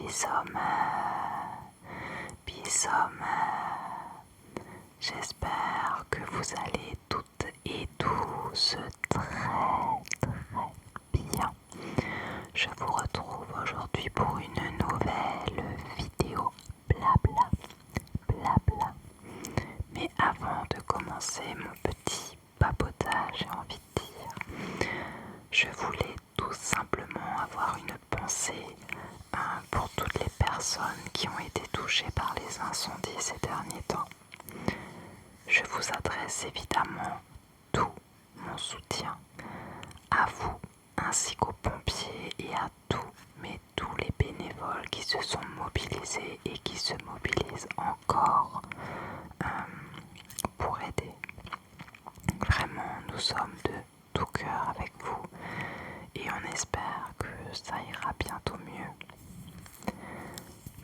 Bisous. J'espère que vous allez toutes et tous très bien. Je vous retrouve aujourd'hui pour une nouvelle vidéo blabla. Mais avant de commencer mon petit papotage, j'ai envie de dire, je voulais tout simplement avoir une pensée pour toutes les personnes qui ont été touchées par les incendies ces derniers temps. Je vous adresse évidemment tout mon soutien à vous ainsi qu'aux pompiers et à tous les bénévoles qui se sont mobilisés et qui se mobilisent encore pour aider. Vraiment, nous sommes de tout cœur avec vous et on espère que ça ira bientôt mieux.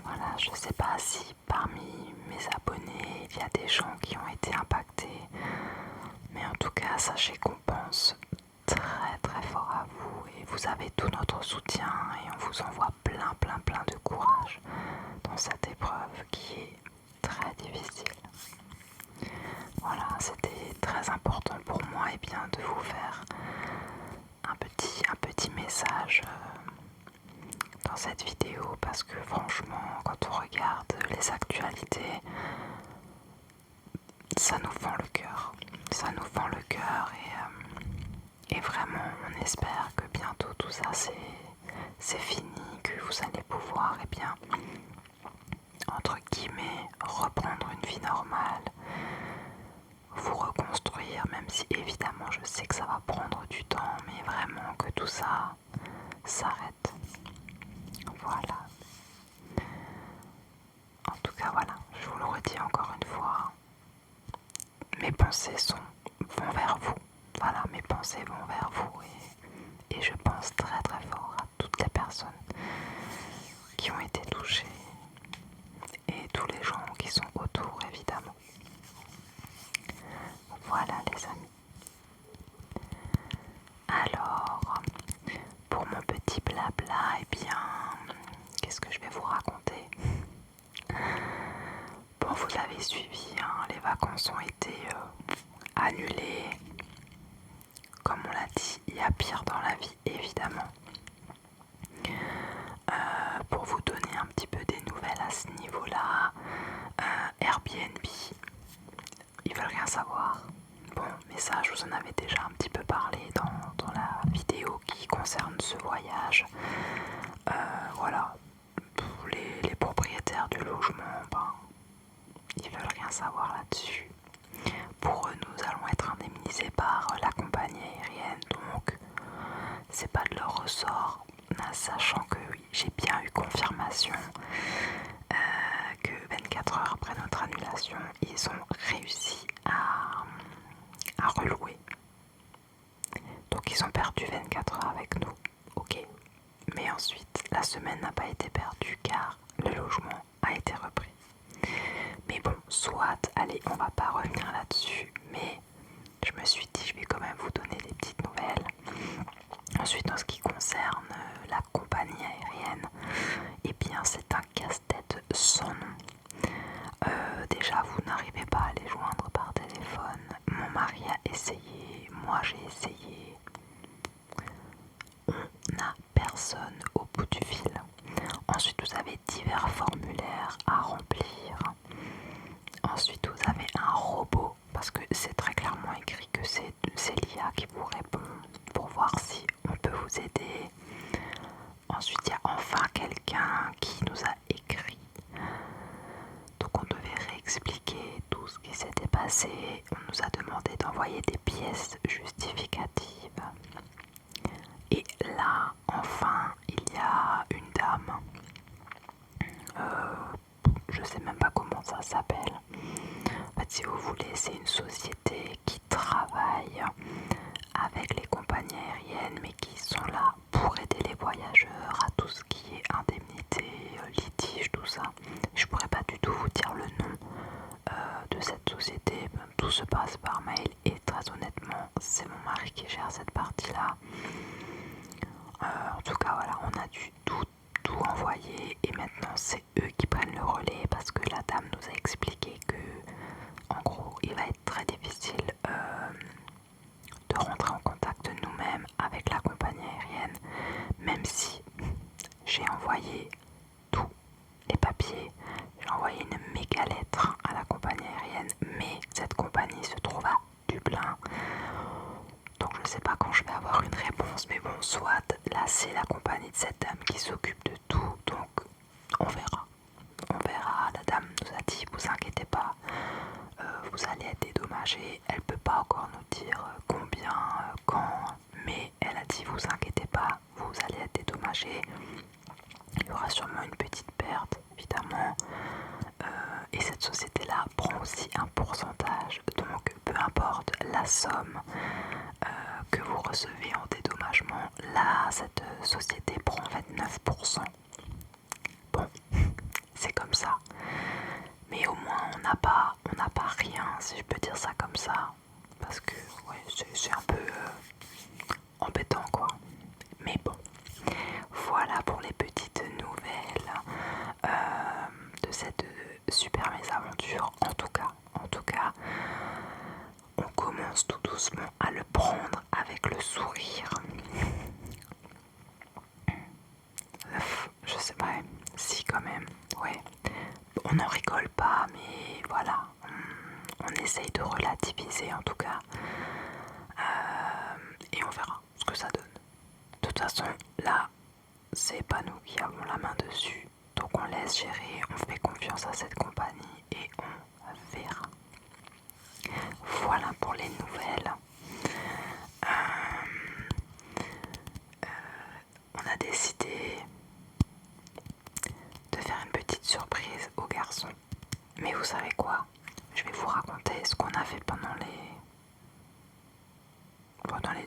Voilà, je ne sais pas si parmi mes abonnés il y a des gens qui ont été impactés, mais en tout cas sachez qu'on pense très fort à vous et vous avez tout notre soutien et on vous envoie plein de courage dans cette épreuve qui est très difficile. Voilà, c'était très important pour moi de vous faire un petit message dans cette vidéo parce que franchement quand on regarde les actualités, ça nous fend le cœur. Et vraiment on espère que bientôt tout ça c'est fini, que vous allez pouvoir entre guillemets reprendre une vie normale, vous reconstruire, même si évidemment je sais que ça va prendre du temps, mais vraiment que tout ça s'arrête. Voilà. En tout cas voilà, je vous le redis encore une fois, mes pensées vont vers vous. Voilà, mes pensées vont vers vous et je pense très fort à toutes les personnes qui ont été touchées et tous les gens qui sont autour évidemment. Voilà les amis. Alors, pour mon petit blabla, qu'est-ce que je vais vous raconter? Bon, vous l'avez suivi, les vacances ont été annulées. Comme on l'a dit, il y a pire dans la vie, évidemment. Pour vous donner un petit peu des nouvelles à ce niveau-là, Airbnb, ils veulent rien savoir. Bon, mais ça, je vous en avais déjà un petit peu parlé dans la vidéo qui concerne ce voyage. Voilà, les propriétaires du logement, ils veulent rien savoir là-dessus. Pour eux, nous allons être indemnisés par la compagnie aérienne, donc c'est pas de leur ressort, sachant que oui, j'ai bien eu confirmation que 24 heures après notre annulation, ils ont réussi à relouer. Donc ils ont perdu 24 heures avec nous, ok. Mais ensuite, la semaine n'a pas été perdue car le logement a été repris. Mais bon, soit, allez, on va pas revenir là-dessus, mais je me suis dit, je vais quand même vous donner des petites nouvelles. Ensuite, en ce qui concerne la compagnie aérienne, c'est un casse-tête sans nom. Déjà, vous n'arrivez pas à les joindre par téléphone. Mon mari a essayé, moi j'ai essayé. On n'a personne au bout du fil. Ensuite, vous avez divers formulaires à remplir. Ensuite, vous avez un robot, parce que c'est très clairement écrit que c'est l'IA qui vous répond pour voir si on peut vous aider. Ensuite, il y a enfin quelqu'un qui nous a écrit. Donc on devait réexpliquer tout ce qui s'était passé. On nous a demandé d'envoyer des pièces justificatives. Et là, enfin, il y a une dame. Je sais même pas comment ça s'appelle. En fait, si vous voulez, c'est une société qui travaille avec les compagnies aériennes, mais qui sont là pour aider les voyageurs à tout ce qui est indemnité, litige, tout ça. Je pourrais pas du tout vous dire le nom de cette société. Tout se passe par mail et très honnêtement, c'est mon mari qui gère cette partie-là. En tout cas, voilà, on a dû tout envoyer et maintenant c'est eux qui prennent le relais parce que la dame nous a expliqué que en gros il va être très difficile de rentrer en contact nous-mêmes avec la compagnie aérienne, même si j'ai envoyé tous les papiers, j'ai envoyé une méga lettre à la compagnie aérienne, mais cette compagnie se trouve à Dublin. Donc je ne sais pas quand je vais avoir une réponse, mais bon, soit là c'est la compagnie de cette dame qui s'occupe de tout, donc on verra. On verra, la dame nous a dit, vous inquiétez pas, vous allez être dédommagé. Elle peut pas encore nous dire combien, quand, mais elle a dit, vous inquiétez pas, vous allez être dédommagé. Il y aura sûrement une petite perte, évidemment. Et cette société-là prend aussi un pourcentage, donc peu importe la somme que vous recevez en dédommagement, là, cette société prend 29%. Bon, c'est comme ça. Mais au moins, on n'a pas rien, si je peux dire ça comme ça. Parce que, ouais, c'est un peu embêtant, quoi. Mais bon, voilà pour les petites nouvelles de cette super mésaventure. En tout cas, on commence tout doucement à le prendre avec le sourire. Je sais pas, si quand même, ouais. On n'en rigole pas, mais voilà, on essaye de relativiser en tout cas. Et on verra ce que ça donne. De toute façon, là, c'est pas nous qui avons la main dessus. Donc on laisse gérer, on fait confiance à cette compagnie et on verra. Voilà pour les nouvelles. On a décidé de faire une petite surprise aux garçons. Mais vous savez quoi? Je vais vous raconter ce qu'on a fait pendant les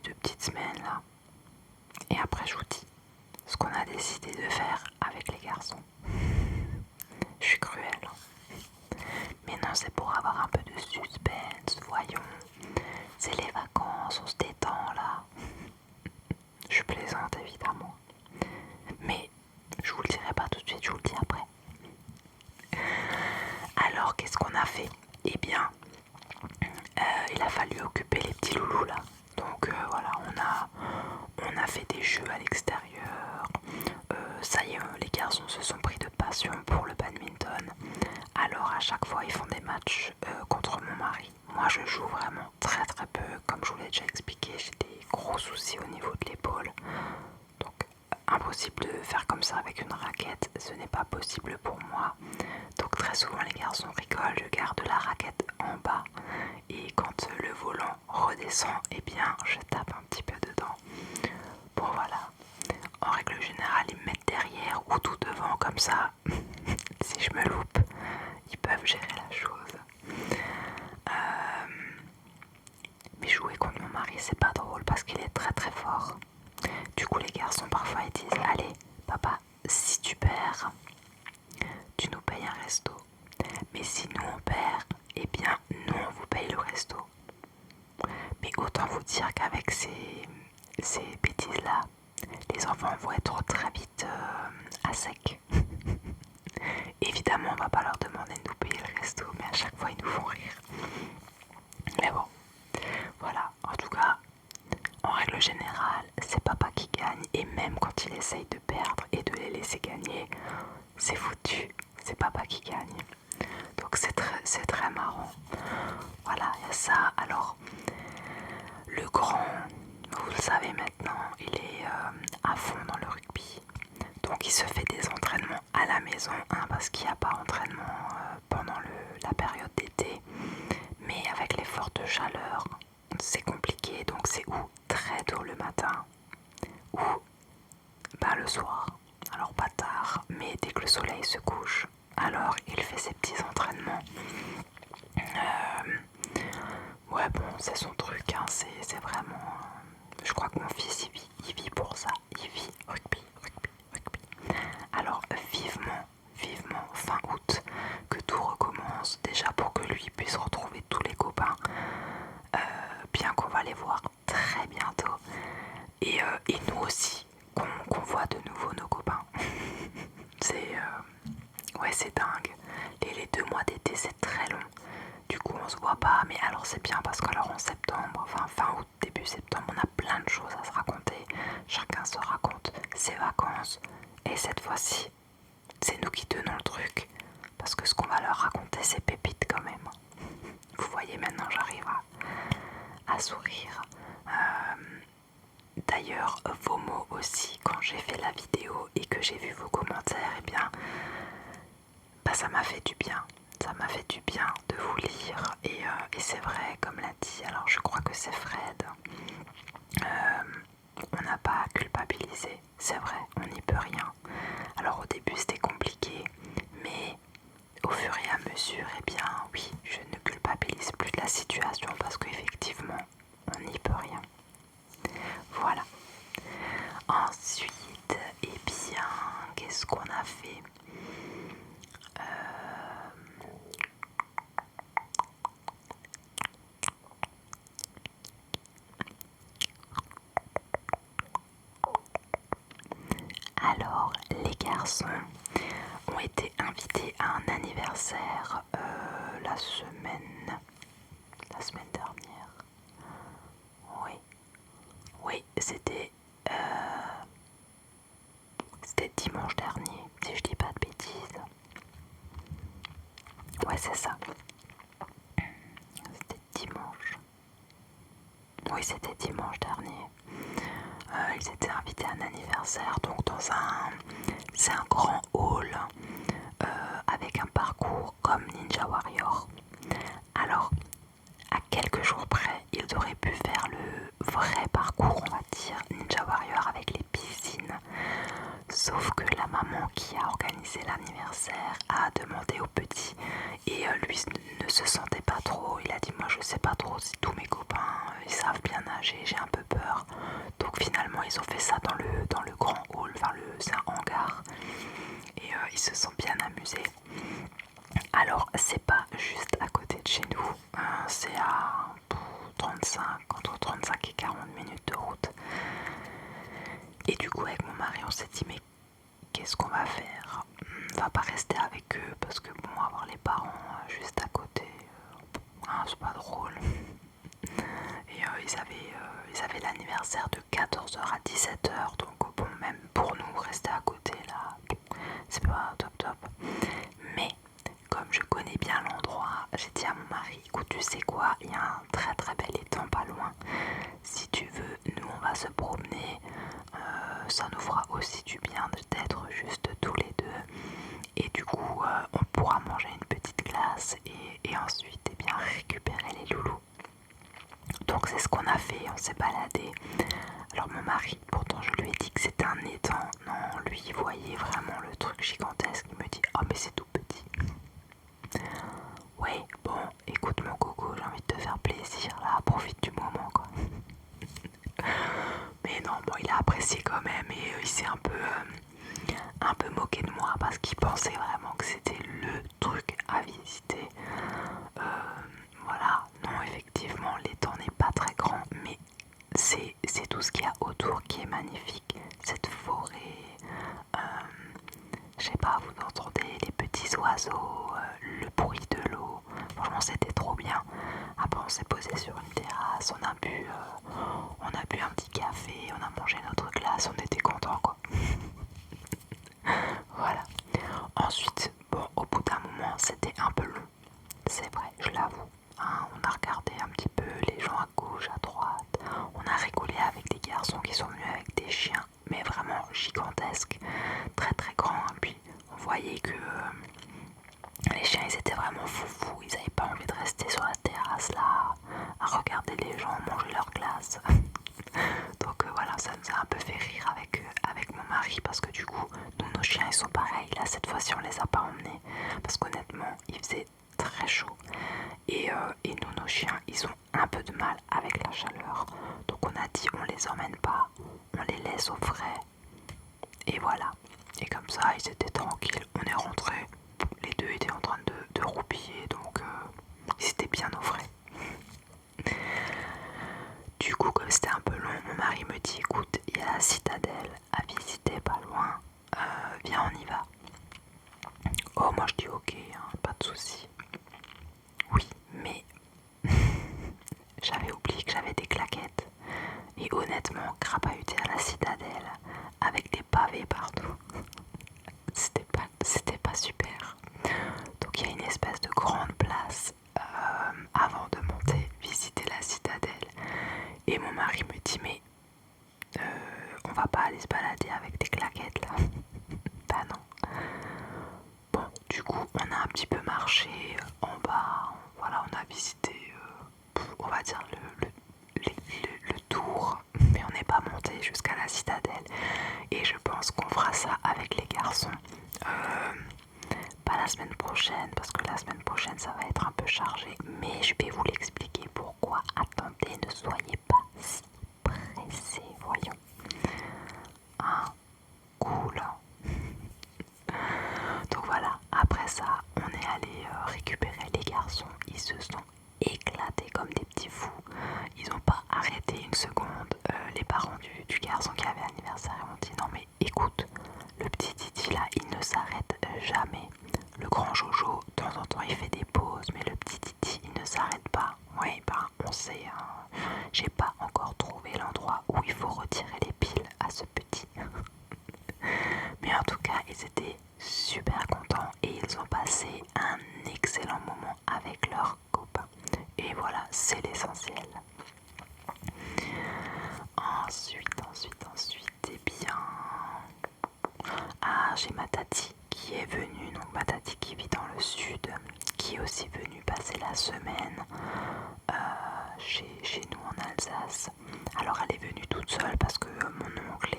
2 petites semaines là. Et après je vous dis ce qu'on a décidé de faire avec les garçons. Je suis cruelle. Mais non, c'est pour avoir un peu de suspense, voyons. C'est les vacances, on se détend là. Je plaisante évidemment. Mais je vous le dirai pas tout de suite, je vous le dis après. Alors qu'est-ce qu'on a fait? Eh bien, il a fallu occuper les petits loulous là. Donc voilà, on a fait des jeux à l'extérieur. Ça y est, les garçons se sont pris de passion pour le badminton. Alors à chaque fois ils font des matchs contre mon mari. Moi je joue vraiment très très peu. Comme je vous l'ai déjà expliqué, j'ai des gros soucis au niveau de l'épaule. Donc impossible de faire comme ça avec une raquette. Ce n'est pas possible pour moi. Donc très souvent les garçons rigolent. Je garde la raquette en bas. Et quand le volant redescend, eh bien je tape un petit peu dedans. Bon voilà. En règle générale, ils me mettent derrière ou tout devant comme ça. Si je me loupe, ils peuvent gérer la chose. Mais jouer contre mon mari, c'est pas drôle parce qu'il est très très fort. Du coup, les garçons parfois ils disent, allez, papa, si tu perds, tu nous payes un resto. Mais si nous on perd, eh bien nous on vous paye le resto. Mais autant vous dire qu'avec ces bêtises-là, les enfants vont être très vite à sec. Évidemment, on va pas leur demander de nous payer le resto, mais à chaque fois ils nous font rire. Mais bon, voilà. En tout cas, en règle générale, c'est papa qui gagne, et même quand il essaye de perdre et de les laisser gagner, c'est foutu. C'est papa qui gagne. Donc c'est très marrant. Voilà, il y a ça. Alors, le grand, vous le savez maintenant, il est à fond dans le rugby. Donc il se fait des entraînements à la maison, hein, parce qu'il n'y a pas d'entraînement pendant la période d'été. Mais avec les fortes chaleurs, c'est compliqué. Donc c'est ou très tôt le matin, ou le soir. Alors pas tard, mais dès que le soleil se couche, alors il fait ses petits entraînements. Ouais bon, c'est son truc, hein, c'est vraiment... je crois que mon fils il vit pour ça, il vit rugby. Alors vivement fin août que tout recommence, déjà pour que lui puisse retrouver tous les copains, bien qu'on va les voir très bientôt, et nous aussi qu'on voit de nouveau nos copains. Ouais, c'est dingue. Les 2 mois d'été, c'est très long. Du coup, on se voit pas. Mais alors, c'est bien parce qu'alors en septembre, enfin fin août, début septembre, on a plein de choses à se raconter. Chacun se raconte ses vacances. Et cette fois-ci, c'est nous qui tenons le truc. Parce que ce qu'on va leur raconter, c'est pépite quand même. Vous voyez, maintenant, j'arrive à sourire. D'ailleurs, vos mots aussi, quand j'ai fait la vidéo et que j'ai vu vos commentaires, eh bien, bah, ça m'a fait du bien. Ça m'a fait du bien de vous lire. Et c'est vrai, comme l'a dit, alors je crois que c'est Fred, on n'a pas à culpabiliser. C'est vrai, on n'y peut rien. Alors au début c'était compliqué, mais au fur et à mesure, eh bien oui, je ne culpabilise plus de la situation parce qu'effectivement, on n'y peut rien. Voilà. Ensuite, eh bien, qu'est-ce qu'on a fait? Alors, les garçons ont été invités à un anniversaire la semaine dernière. Oui, oui, c'était dimanche dernier, si je dis pas de bêtises. Ouais, c'est ça. C'était dimanche. Oui, c'était dimanche dernier. Ils étaient invités à un anniversaire, donc c'est un grand hall avec un parcours comme Ninja Warrior. Alors, à quelques jours près, ils auraient pu faire le vrai parcours, on va dire, Ninja Warrior avec les piscines. Sauf que la maman qui a organisé l'anniversaire a demandé au petit et lui ne se sentait pas trop. Il a dit moi je sais pas trop si tous mes copains ils savent bien nager, j'ai un peu peur. Donc finalement ils ont fait ça dans le grand hall, enfin c'est un hangar et ils se sont bien amusés. Alors c'est pas juste à côté de chez nous, c'est à 35, entre 35 et 40 minutes de route. Et du coup avec mon mari on s'est dit mais qu'est-ce qu'on va faire? On va pas rester avec eux parce que bon, avoir les parents juste à côté, c'est pas drôle. Et ils avaient l'anniversaire de 14h à 17h, donc bon, même pour nous rester à côté là, c'est pas top top. Mais comme je connais bien l'endroit, j'ai dit à mon mari, écoute, tu sais quoi, il y a un très très bel étang pas loin. Si tu veux, nous on va se promener. Ça nous fera aussi du bien d'être juste tous les deux. Et du coup, on pourra manger une petite glace et ensuite eh bien, récupérer les loulous. Donc c'est ce qu'on a fait, on s'est baladé. Alors mon mari, pourtant je lui ai dit que c'était un étang. Non, lui il voyait vraiment le truc gigantesque. Il me dit, oh mais c'est tout petit. Oui, bon, écoute mon coco, j'ai envie de te faire plaisir là, profite du moment quoi. Mais non, bon, il a apprécié quand même et il s'est un peu moqué de moi parce qu'il pensait vraiment que c'était le truc à visiter. Voilà, non, effectivement, l'étang n'est pas très grand, mais c'est tout ce qu'il y a autour qui est magnifique. Cette forêt, je sais pas, vous entendez les petits oiseaux, le bruit de l'eau. Franchement, c'était trop bien. Après, on s'est posé sur une terrasse, on a bu un petit café, on a mangé notre glace, on était contents quoi. Voilà. Ensuite, bon, au bout d'un moment, c'était un peu long. C'est vrai, je l'avoue. Hein, on a regardé un petit peu les gens à gauche, à droite. On a rigolé avec des garçons qui sont venus avec des chiens, mais vraiment gigantesques, très très grands. Et puis, on voyait que les chiens, ils étaient vraiment foufous. Ils n'avaient pas envie de rester sur la terrasse là, à regarder les gens manger leur glace. Donc voilà, ça nous a un peu fait rire avec mon mari parce que du coup, nous, nos chiens, ils sont pareils. Là, cette fois-ci, on les a pas emmenés parce qu'honnêtement, il faisait très chaud. Et nous, nos chiens, ils ont un peu de mal avec la chaleur. Donc on a dit, on les emmène pas, on les laisse au frais. Et voilà. Et comme ça, ils étaient tranquilles. On est rentrés. Les deux étaient en train de roupiller, donc ils étaient bien au frais. Du coup, comme c'était un peu long, mon mari me dit, écoute, il y a la citadelle à visiter pas loin. Viens, on y va. Oh fera ça avec les garçons. Pas la semaine prochaine, parce que la semaine prochaine ça va être un peu chargé, mais je vais vous l'expliquer pourquoi. Attendez, ne soyez pas si pressés, voyons. Ah, cool. Donc voilà, après ça, on est allé récupérer les garçons. Ils se sont éclatés comme des petits fous. Ils n'ont pas arrêté une seconde. Les parents du garçon qui avait anniversaire m'ont dit non mais écoute, le petit Titi là, il ne s'arrête jamais. Le grand Jojo, de temps en temps, il fait des pauses, mais le petit Titi, il ne s'arrête pas. Oui, ben on sait, hein. J'ai pas encore trouvé l'endroit où il faut retirer les piles à ce petit. Mais en tout cas, ils étaient super contents et ils ont passé un excellent moment avec leurs copains. Et voilà, c'est l'essentiel. Ensuite, eh bien... Ah, j'ai ma tati qui est venue, donc ma tati qui vit dans le sud, qui est aussi venue passer la semaine chez nous en Alsace. Alors elle est venue toute seule parce que mon oncle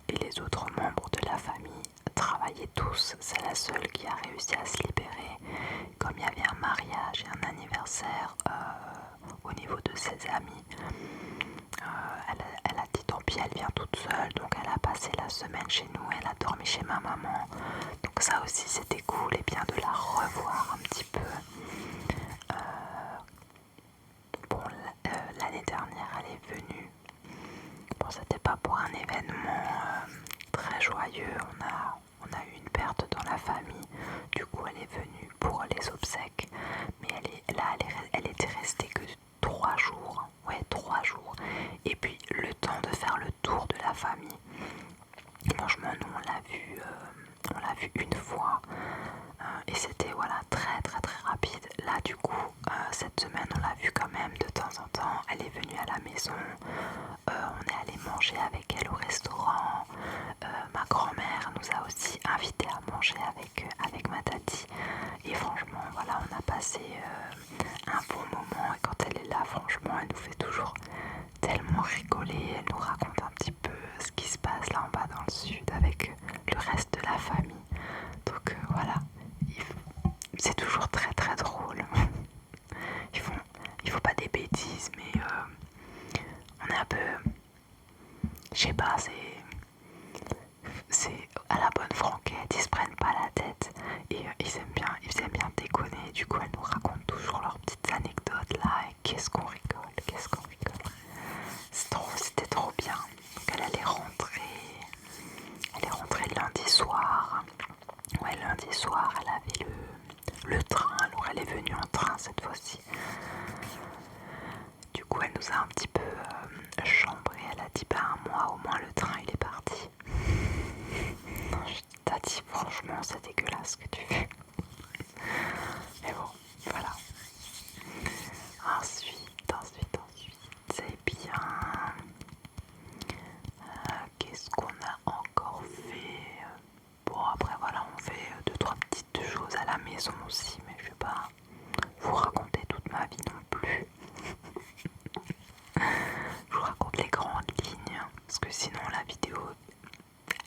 et les autres membres de la famille travaillaient tous. C'est la seule qui a réussi à se libérer. Comme il y avait un mariage et un anniversaire au niveau de ses amis, elle a dit tant pis, elle vient toute seule, donc elle a passé la semaine chez nous, elle a dormi chez ma maman, donc ça aussi c'était cool et bien de la revoir un petit peu. Bon, l'année dernière elle est venue, bon c'était pas pour un événement très joyeux, on a eu une perte dans la famille, du coup elle est venue pour les obsèques, mais elle était restée que 3 jours, ouais 3 jours, et puis le temps de faire le tour de la famille. Franchement nous on l'a vu une fois et c'était voilà très très très rapide. Là du coup cette semaine on l'a vu quand même de temps en temps, elle est venue à la maison, on est allé manger avec elle au restaurant, ma grand-mère nous a aussi invités à manger avec ma tati et franchement voilà on a passé un bon moment et quand elle est là franchement elle nous fait toujours tellement rigoler, elle nous raconte un petit peu ce qui se passe là en bas dans le sud avec le reste de la famille, donc voilà, c'est toujours très très drôle. Ils font pas des bêtises mais on est un peu, je sais pas, c'est à la bonne franquette, ils se prennent pas la tête et ils aiment bien déconner, du coup elles nous racontent toujours leurs petites anecdotes là et qu'est-ce qu'on rigole. C'était trop bien. Donc elle est rentrée lundi soir. Ouais, lundi soir elle avait le train, alors elle est venue en train cette fois-ci. Du coup elle nous a un petit peu chambré, elle a dit bah moi au moins le train il est parti. Non, t'as dit franchement c'est dégueulasse ce que tu fais. Mais bon, voilà. Ensuite, c'est bien. Qu'est-ce qu'on a encore fait? Bon après voilà, on fait 2-3 petites choses à la maison aussi, mais je vais pas vous raconter toute ma vie non plus. Je vous raconte les grandes lignes, parce que sinon la vidéo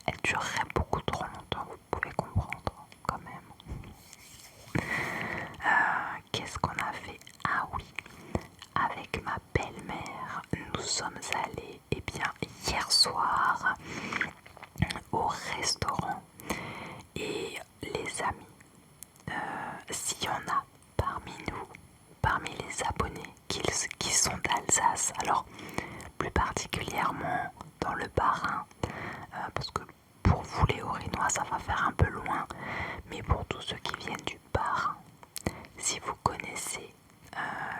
elle durerait beaucoup trop longtemps, vous pouvez comprendre quand même. Qu'est-ce qu'on a fait? Ah oui, avec ma belle-mère, nous sommes allés hier soir au restaurant et les amis, s'il y en a parmi nous, parmi les abonnés qui sont d'Alsace, alors plus particulièrement dans le Bas-Rhin, parce que pour vous les Haut-Rhinois ça va faire un peu loin, mais pour tous ceux qui viennent du Bas-Rhin, si vous connaissez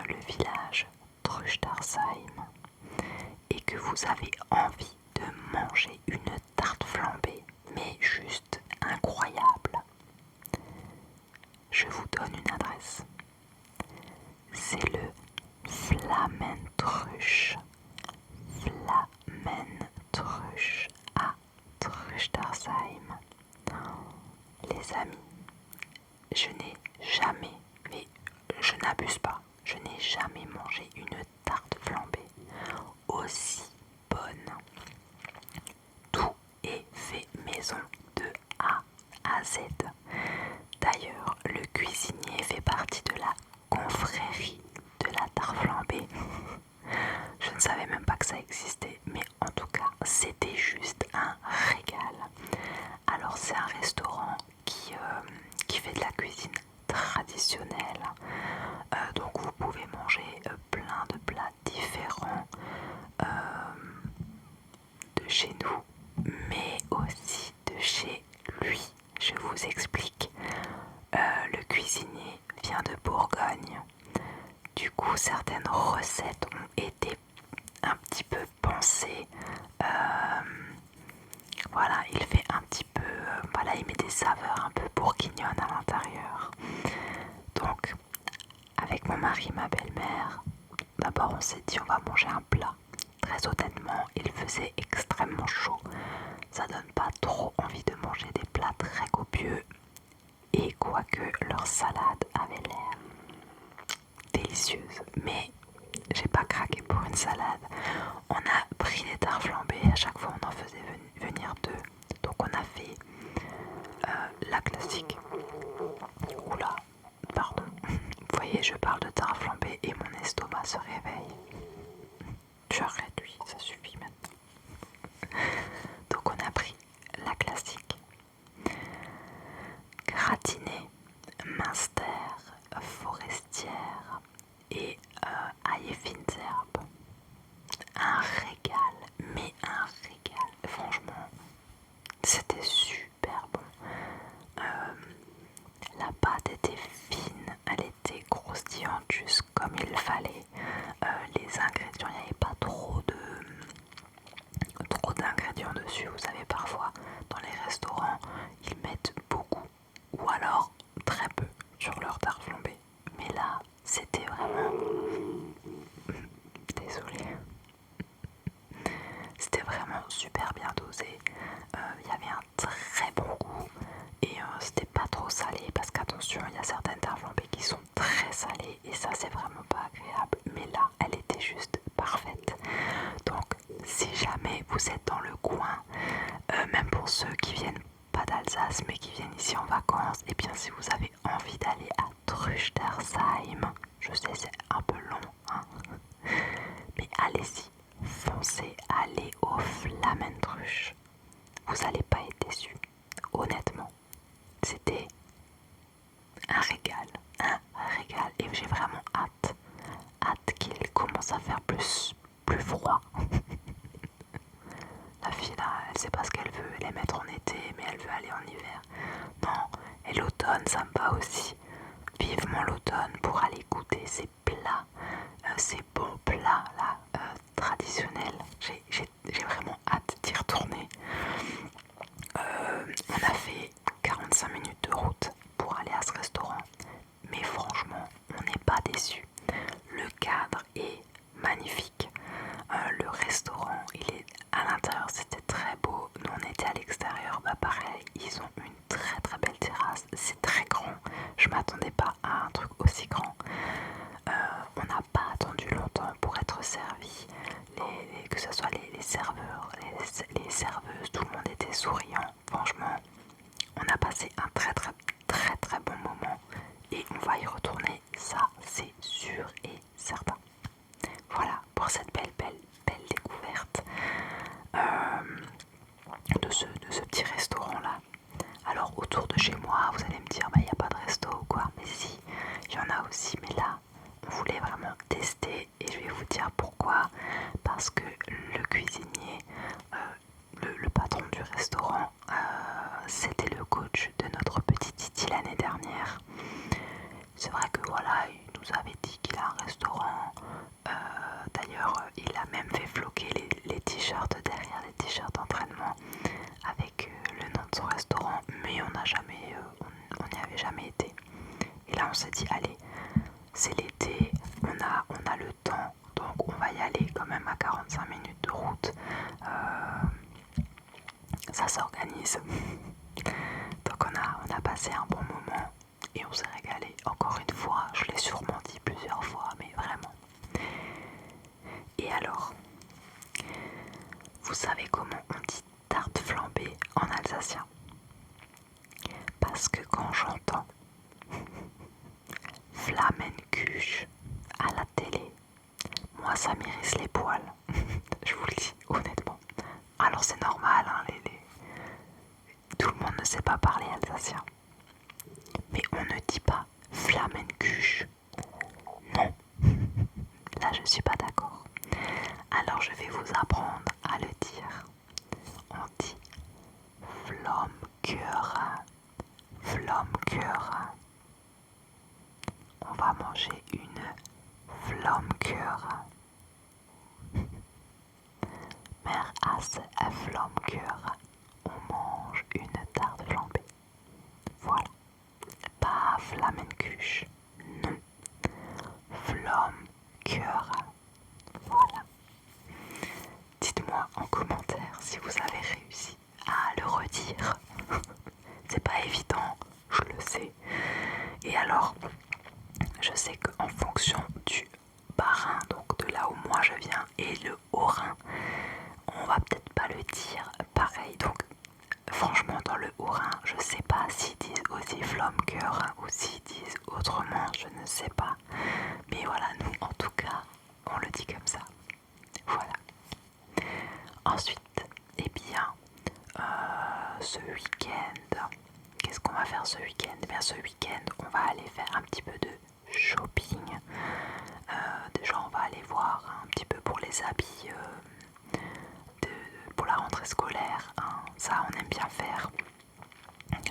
le village Treustarsheim et que vous avez envie de manger une tarte flambée, mais juste incroyable, je vous donne une adresse. C'est le Flamentruche. Flamentruche à Treustarsheim. Les amis, je n'ai jamais, mais je n'abuse pas, je n'ai jamais mangé une tarte flambée aussi bonne. Tout est fait maison, voilà, il met des saveurs un peu bourguignonnes à l'intérieur. Donc, avec mon mari et ma belle-mère, d'abord on s'est dit on va manger un plat. Très honnêtement, il faisait extrêmement chaud. Ça donne pas trop envie de manger des plats très copieux. Et quoique leur salade avait l'air délicieuse, mais j'ai pas craqué pour une salade. On a pris des tartes flambées, à chaque fois on en faisait venir deux. Donc on a fait la classique. Oula, pardon. Vous voyez, je parle de tartes flambées et mon estomac se réveille. Tu arrêtes, oui, ça suffit maintenant. Donc on a pris la classique. Gratinée, minster, forestière et ail et fines herbes. Un régal, mais un régal. Franchement, c'était super bon. La pâte était fine, elle était croustillante juste comme il fallait. Les ingrédients, il n'y avait pas trop d'ingrédients dessus. Vous savez, parfois dans les restaurants, ils mettent beaucoup ou alors très peu sur leur tarte flambée. Mais là, c'était vraiment... Désolée. C'était vraiment super bien dosé. Il y avait un très bon goût et c'était pas trop salé parce qu'attention, il y a certaines tartes flambées qui sont très salées et ça c'est vraiment pas agréable. Mais là, elle était juste parfaite. Donc, si jamais vous êtes dans le coin, même pour ceux qui viennent pas d'Alsace mais qui viennent ici en vacances, et bien si vous avez envie d'aller à Trüchtersheim, je sais c'est un peu long, hein, mais allez-y, foncez, allez au Flammendrusch. Vous n'allez pas être déçus, honnêtement. C'était un régal, et j'ai vraiment hâte qu'il commence à faire plus froid. La fille là, elle sait pas ce qu'elle veut, elle aime être en été, mais elle veut aller en hiver. Non, et l'automne, ça me va aussi. Vivement l'automne pour aller goûter ces plats, ces bons plats là, traditionnels. J'ai vraiment hâte d'y retourner. On a fait 45 minutes de route pour aller à ce restaurant, mais franchement, on n'est pas déçus. Le cadre est magnifique. Le restaurant, il est à l'intérieur, c'était très beau. Nous, on était à l'extérieur, bah pareil, ils ont une très très belle terrasse. C'est très grand. Je m'attendais pas à un truc aussi grand. On n'a pas attendu longtemps pour être servi. Que ce soit les serveurs, les serveuses, tout le monde était souriant. Franchement, on a passé un très bon moment et on va y retourner, ça c'est sûr et certain. Voilà pour cette belle découverte de ce petit restaurant là. Alors autour de chez moi, vous allez me dire bah il n'y a pas de resto ou quoi, mais si, il y en a aussi, mais là on voulait vraiment tester et je vais vous dire pourquoi. Parce que le cuisinier, le patron du restaurant, c'était le coach de notre petite Titi l'année dernière. C'est vrai que voilà, il nous avait dit qu'il a un restaurant. D'ailleurs, il a même fait floquer les t-shirts derrière, les t-shirts d'entraînement avec le nom de son restaurant, mais on n'y avait jamais été. Et là, on s'est dit, allez, c'est l'été, on a le temps, donc on va y aller quand même à 45 minutes de route. Ça s'organise. Donc on a passé un bon moment et on s'est régalé. Encore une fois, je l'ai sûrement dit plusieurs fois, mais vraiment. Et alors, vous savez comment on dit tarte flambée en alsacien? Parce que quand j'entends Flammenkuche à la télé, moi ça m'irrisse les poils. Je vous le dis honnêtement. Alors c'est normal, hein, tout le monde ne sait pas parler alsacien. Mais on ne dit pas Flammenkuche. Non. Là je suis pas d'accord. Alors je vais vous apprendre à le dire. On dit Flammkuchen. Flammkuchen. On va manger une Flammkuchen. Mer as Flammkuchen. On mange une tarte flambée. je sais pas s'ils disent aussi Flammcœur ou s'ils disent autrement, je ne sais pas. Mais voilà, nous en tout cas, on le dit comme ça. Voilà. Ensuite, eh bien, ce week-end, qu'est-ce qu'on va faire ce week-end? Eh bien, ce week-end, on va aller faire un petit peu de shopping. Déjà, on va aller voir un petit peu pour les habits pour la rentrée scolaire. Hein. Ça, on aime bien faire.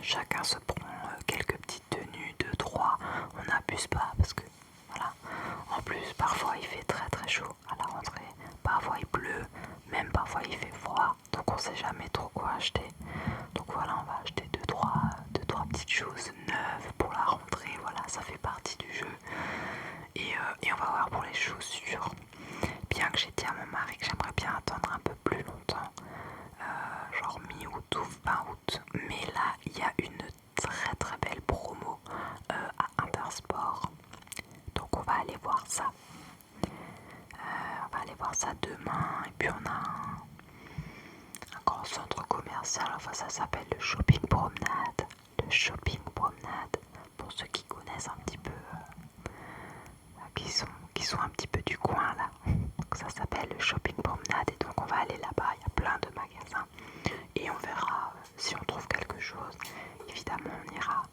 Chacun se prend quelques petites tenues, 2, 3. On n'abuse pas parce que, voilà. En plus, parfois, il fait très très chaud à la rentrée. Parfois, il pleut. Même parfois, il fait froid. Donc, on sait jamais trop quoi acheter. Donc, voilà, on va acheter 2, 3 petites choses neuves pour la rentrée. Voilà, ça fait partie du jeu. Et on va voir pour les chaussures. Bien que j'ai dit à mon mari que j'aimerais bien attendre un peu plus longtemps, genre mi-août ou fin août. Mais là, il y a une très très belle promo à Intersport. Donc on va aller voir ça. On va aller voir ça demain. Et puis on a un grand centre commercial. Enfin, ça s'appelle le Shopping Promenade. Le Shopping Promenade, pour ceux qui connaissent un petit peu, qui sont un petit peu du coin là. Donc ça s'appelle le Shopping Promenade et donc on va aller là-bas. Il y a plein de magasins et on verra si on trouve quelque chose. Évidemment, on ira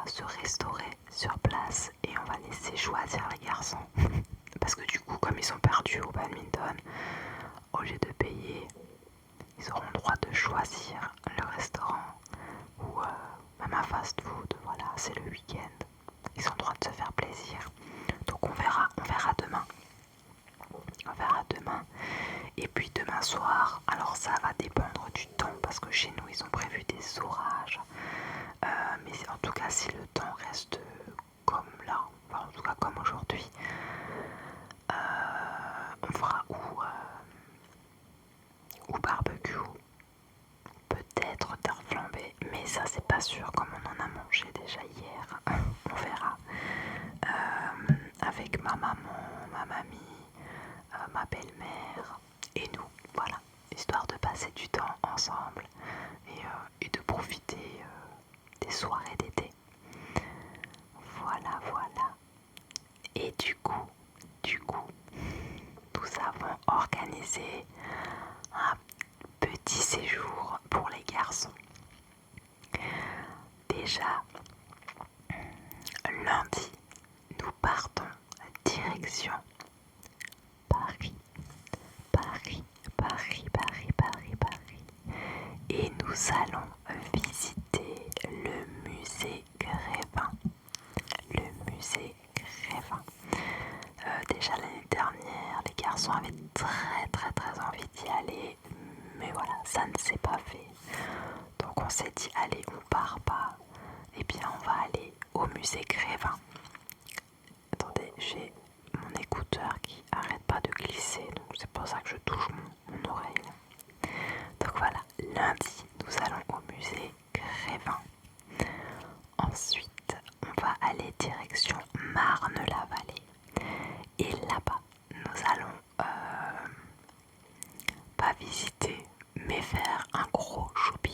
se restaurer sur place et on va laisser choisir les garçons. Parce que du coup, comme ils sont perdus au badminton, au lieu de payer, ils auront le droit de choisir le restaurant ou même un fast-food. Voilà, c'est le week-end. Ils ont le droit de se faire plaisir. Donc on verra demain. On verra demain. Et puis demain soir, alors ça va dépendre du temps parce que chez nous ils ont prévu des orages. Mais en tout cas si le temps reste comme là, enfin, en tout cas comme aujourd'hui, on fera ou barbecue, peut-être terre flambée, mais ça c'est pas sûr comme on en a mangé déjà hier. On verra. Avec ma maman, ma mamie, ma belle-mère et nous, voilà, histoire de passer du temps ensemble et de profiter des soirées d'été. Voilà, voilà. Et du coup, nous avons organisé un petit séjour pour les garçons. Déjà, lundi, nous partons direction Paris. Et nous allons visiter le musée Grévin. Déjà l'année dernière, les garçons avaient très envie d'y aller, mais voilà, ça ne s'est pas fait. Donc on s'est dit, allez, on part pas, et bien on va aller au musée Grévin. Attendez, j'ai mon écouteur qui arrête pas de glisser, donc c'est pour ça que je touche mon oreille. Donc voilà, lundi, nous allons au musée Grévin. Ensuite, on va aller direction Marne-la-Vallée. Et là-bas, nous allons pas visiter, mais faire un gros shopping.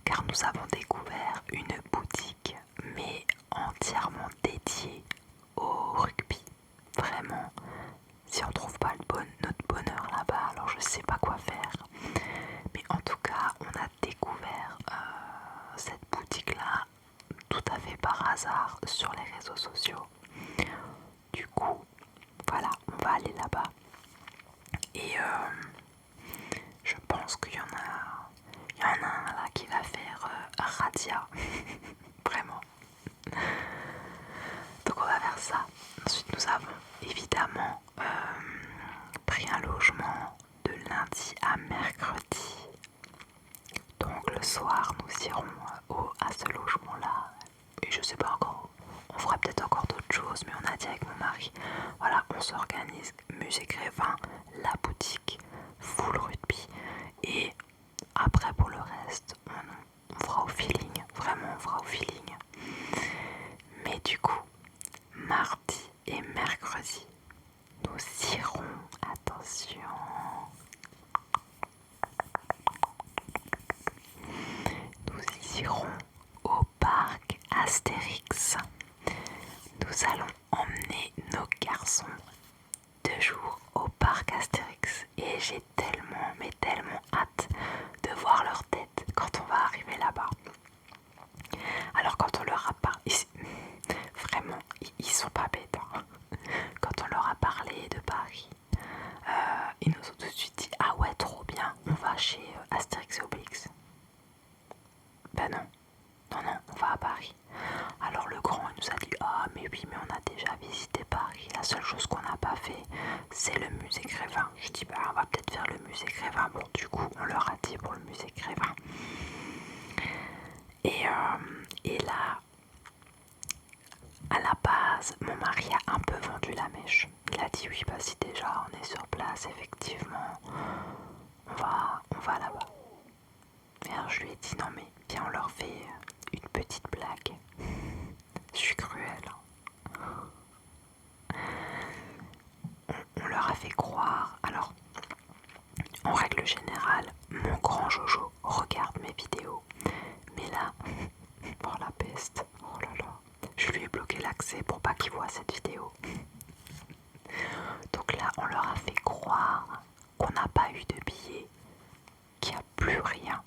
Car nous avons découvert une boutique, mais entièrement dédiée au rugby. Vraiment, si on trouve pas notre bonheur là-bas, alors je sais pas quoi faire. Mais en tout cas, on a découvert cette boutique-là tout à fait par hasard sur les réseaux sociaux. Du coup, voilà, on va aller là-bas. Et je pense qu'il y en a un là qui va faire radia. Vraiment. Donc on va faire ça. Ensuite nous avons évidemment pris un logement de lundi à mercredi. Donc le soir nous irons à ce logement là. Et je sais pas encore, on fera peut-être encore d'autres choses, mais on a dit avec mon mari, voilà, on s'organise, musée Grévin, la boutique, full rugby, et après pour le reste, on fera au feeling, vraiment on fera au feeling. Mais du coup, mardi et mercredi, nous irons, attention, nous allons emmener nos garçons 2 jours au parc Astérix et j'ai tellement, mais tellement hâte de voir leur tête quand on va arriver là-bas. Alors quand on leur a parlé, vraiment, ils sont pas bêtes, hein. Quand on leur a parlé de Paris, ils nous ont tout de suite dit ah ouais trop bien, on va chez Astérix et Obélix. Ben non, non, on va à Paris. Alors le grand il nous a dit ah mais oui mais on a déjà visité Paris, la seule chose qu'on n'a pas fait c'est le musée Grévin. Je dis bah on va peut-être faire le musée Grévin. Bon du coup on leur a dit pour le musée Grévin. Et là à la base mon mari a un peu vendu la mèche. Il a dit oui bah si déjà on est sur place effectivement on va là-bas. Et alors je lui ai dit non mais viens on leur fait une petite blague. Je suis cruelle. On leur a fait croire. Alors, en règle générale, mon grand Jojo regarde mes vidéos. Mais là, pour la peste, oh là là, je lui ai bloqué l'accès pour pas qu'il voit cette vidéo. Donc là, on leur a fait croire qu'on n'a pas eu de billets, qu'il n'y a plus rien.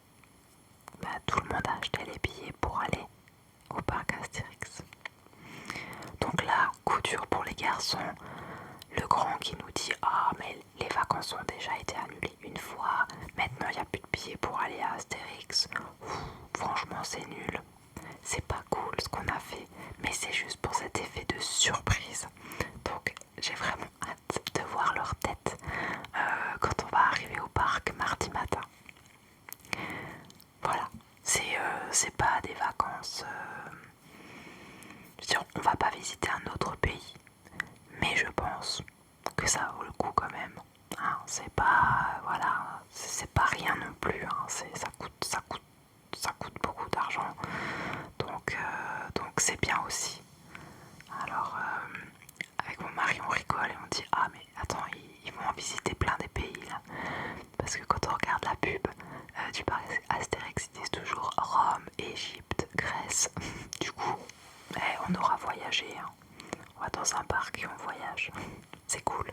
Bah, tout le monde a acheté les billets pour aller au parc Astérix. Donc là, coup dur pour les garçons. Le grand qui nous dit ah mais les vacances ont déjà été annulées une fois, maintenant il n'y a plus de billets pour aller à Astérix. Franchement c'est nul, c'est pas cool ce qu'on a fait, mais c'est juste pour cet effet de surprise. Donc j'ai vraiment hâte de voir leur tête quand on va arriver au parc mardi matin. Voilà, c'est pas des vacances, je veux dire, on va pas visiter un autre pays. Mais je pense que ça vaut le coup quand même. Hein, c'est pas voilà, c'est pas rien non plus. Hein, ça coûte beaucoup d'argent. Donc c'est bien aussi. Alors avec mon mari on rigole et on dit ah mais attends ils vont en visiter plein des pays là. Parce que quand on regarde la pub du parc Astérix ils disent toujours Rome, Égypte, Grèce. Du coup on aura voyagé. Hein. On va dans un parc et on voyage. C'est cool.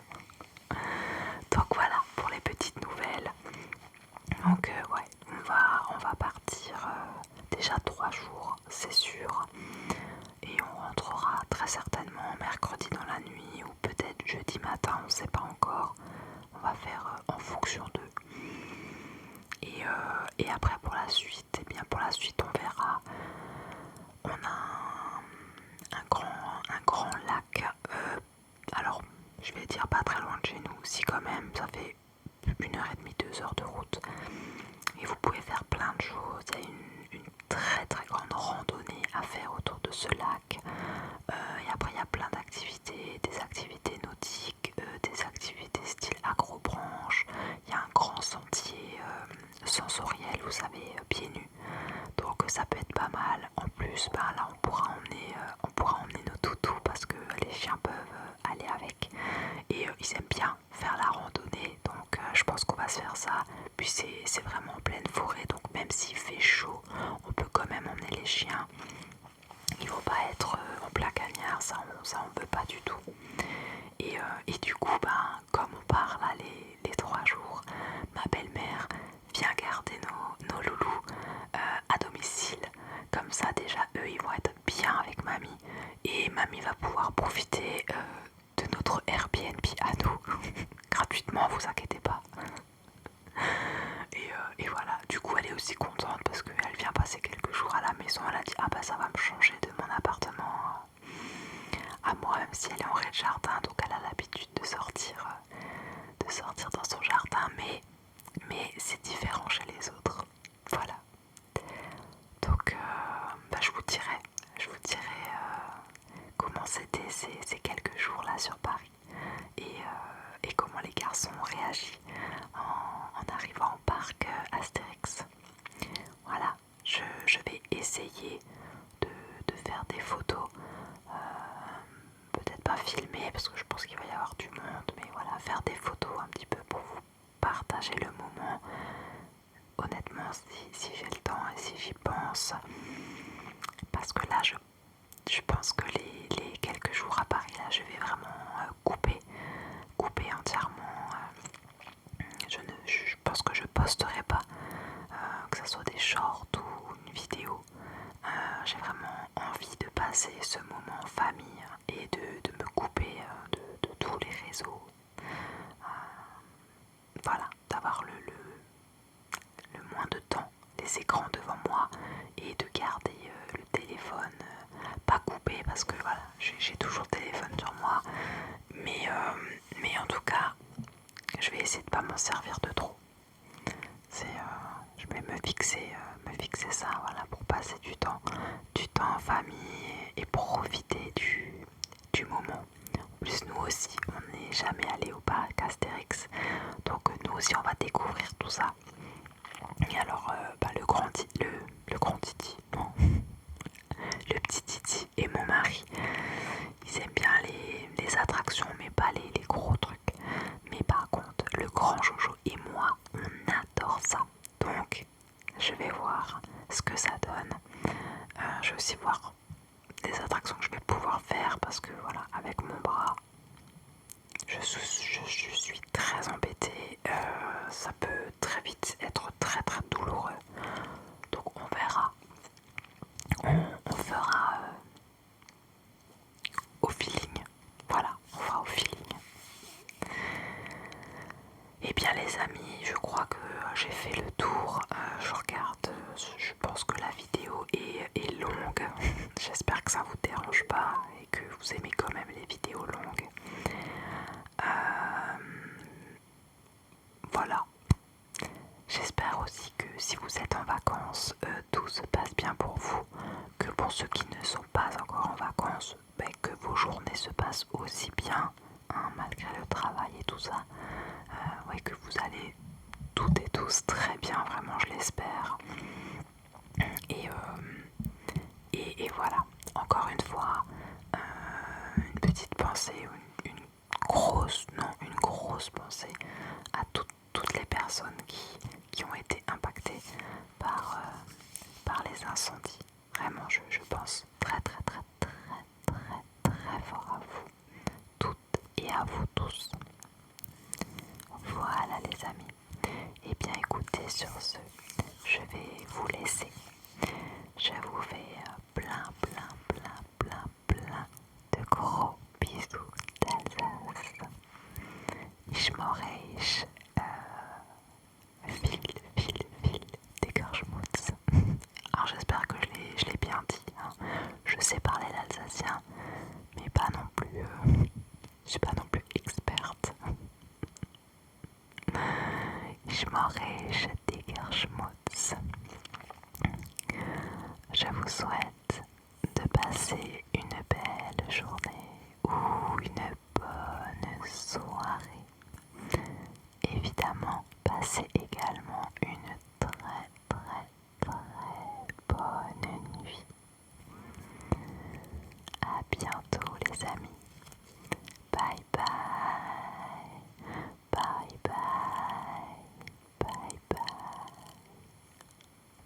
Donc voilà pour les petites nouvelles. Donc ouais, on va partir déjà 3 jours, c'est sûr. Et on rentrera très certainement mercredi dans la nuit ou peut-être jeudi matin, on ne sait pas encore. On va faire en fonction d'eux. Et après pour la suite, eh bien pour la suite on verra. On a un grand lac. Alors je vais dire pas très loin de chez nous, si quand même, ça fait 1h30, 2 heures de route. Et vous pouvez faire plein de choses. Il y a une très très grande randonnée à faire autour de ce lac. Et après il y a plein d'activités, des activités nautiques, des activités style agrobranche. Il y a un grand sentier sensoriel, vous savez, pieds nus. Donc ça peut être pas mal. En plus, là on pourra emmener nos toutous parce que les chiens peuvent aller avec. Et ils aiment bien faire la randonnée. Donc je pense qu'on va se faire ça. Puis c'est vraiment en pleine forêt. Donc même s'il fait chaud, on peut quand même emmener les chiens. Il ne faut pas être en plein cagnard. Ça on veut pas du tout. Et du coup, comme on part là les 3 jours, ma belle-mère vient garder nos loulous à domicile. Comme ça déjà eux ils vont être bien avec mamie et mamie va pouvoir profiter de notre Airbnb à nous gratuitement, vous inquiétez pas. Et voilà, du coup elle est aussi contente parce qu'elle vient passer quelques jours à la maison. Elle a dit ah ça va me changer de mon appartement à moi, même si elle est en rez-de-jardin, donc elle a l'habitude de sortir dans son jardin, mais c'est différent chez les autres. Voilà. Donc je vous dirai comment c'était ces quelques jours là sur Paris et comment les garçons ont réagi en arrivant au parc Astérix. Voilà, je vais essayer de faire des photos, peut-être pas filmer parce que je pense qu'il va y avoir du monde, mais voilà, faire des photos un petit peu pour vous partager le moment. Honnêtement, si j'ai le temps et si j'y pense, parce que là je pense que les quelques jours à Paris, là, je vais vraiment couper entièrement. Je pense que je posterai pas, que ce soit des shorts ou une vidéo. J'ai vraiment envie de passer ce moment en famille et de me couper de tous les réseaux. Voilà, d'avoir le moins de temps des écrans devant moi et de garder le téléphone pas coupé parce que voilà, j'ai toujours le téléphone sur moi, mais en tout cas je vais essayer de pas m'en servir de trop. Je vais me fixer ça, voilà, pour passer du temps en famille et profiter du moment. En plus, nous aussi on n'est jamais allé au parc Astérix, donc nous aussi on va découvrir tout ça. Et alors le grand Titi, non, le petit Titi et mon mari, ils aiment bien les attractions mais pas les gros trucs. Mais par contre le grand Jojo et moi on adore ça. Donc je vais voir ce que ça donne. Je vais aussi voir des attractions que je vais pouvoir faire parce que voilà, avec mon bras je suis très embêtée. Ça peut très vite être très très douloureux. Donc on verra. On fera au feeling. Voilà, on fera au feeling. Et bien les amis, je crois que j'ai fait le tour. Je regarde, je pense que la vidéo est longue. J'espère que ça vous dérange pas et que vous aimez quand même les vidéos longues. Voilà. J'espère aussi que si vous êtes en vacances, tout se passe bien pour vous. Que pour ceux qui ne sont pas encore en vacances, que vos journées se passent aussi bien, hein, malgré le travail et tout ça. Ouais, que vous allez toutes et tous très bien, vraiment je l'espère. Et voilà, encore une fois, une petite pensée, une grosse pensée à toutes les personnes qui ont été impactées par les incendies. Vraiment, je pense très très très très très très fort à vous toutes et à vous tous. Voilà les amis. Et bien écoutez, sur ce, je vais vous laisser. Je vous fais plein de gros bisous d'Alsace. Ich m'oreille, fil des Gorgemouts. Alors j'espère que je l'ai bien dit. Hein. Je sais parler l'alsacien, mais pas non plus. Je suis pas non plus experte. Ich m'oreille des Gorgemouts. Je vous souhaite de passer une belle journée ou une bonne soirée. Évidemment, passez également une très bonne nuit. À bientôt les amis.